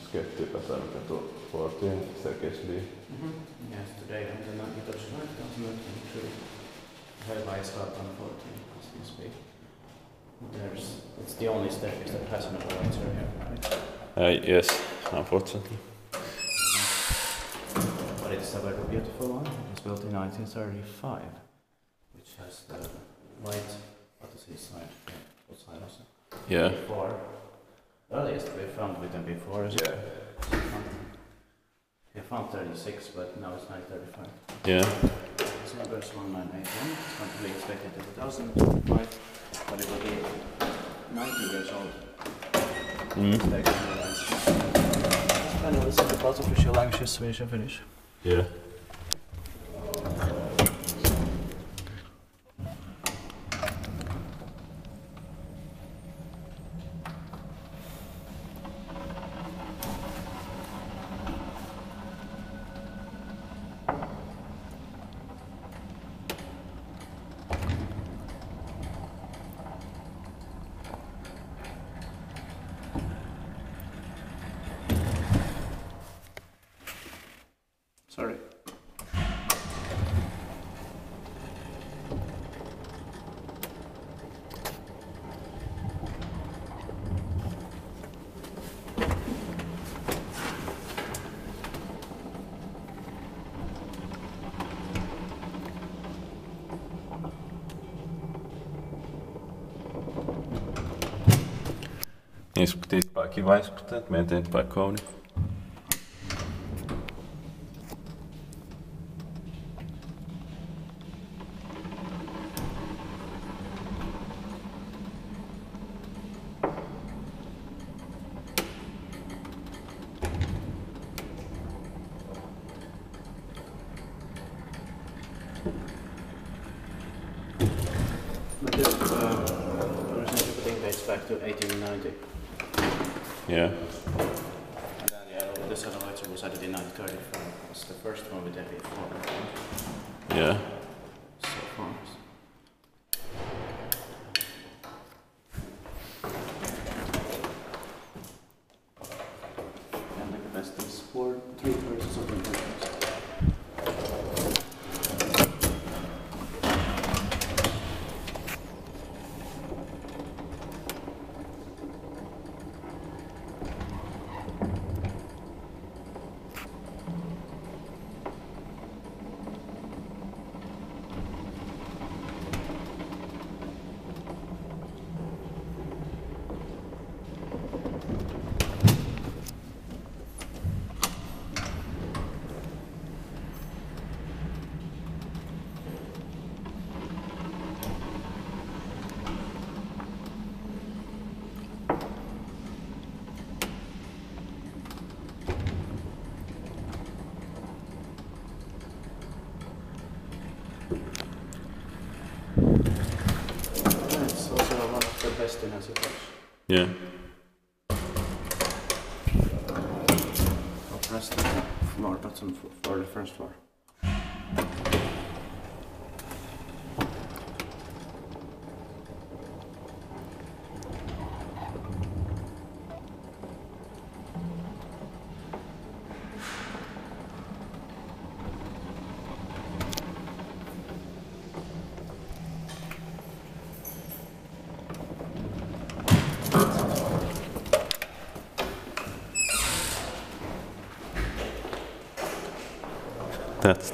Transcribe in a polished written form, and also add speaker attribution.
Speaker 1: sketch to Kasarmikatu 14 Serkesli.
Speaker 2: Yes, today on the 19th of July 2022. Helsinki 14 as we speak. It's the only staircase that has an elevator here, right?
Speaker 1: Yes, unfortunately.
Speaker 2: But it's a very beautiful one. It was built in 1935, which has the light at the seaside. Outside also.
Speaker 1: Yeah.
Speaker 2: Before. Earliest we found with them before is
Speaker 1: yeah.
Speaker 2: We found 36, but now it's 935.
Speaker 1: Yeah.
Speaker 2: So there's 1981. It's going to be expected in 2005, but it will be 90 years old. Finally, listen to both official languages, Swedish and Finnish.
Speaker 1: Yeah.
Speaker 2: Sorry.
Speaker 1: Inspecteert bij Kiwijspatent, maintained by Kone.
Speaker 2: But this original thing dates back to 1890.
Speaker 1: Yeah.
Speaker 2: And then this elevator was added in 1935. It was the first one with every floor.
Speaker 1: Yeah.
Speaker 2: So fast. And the capacity is 3/3 of the capacity. It's also one of the best in Helsinki.
Speaker 1: Yeah.
Speaker 2: I'll press the floor button for the first floor.
Speaker 1: That's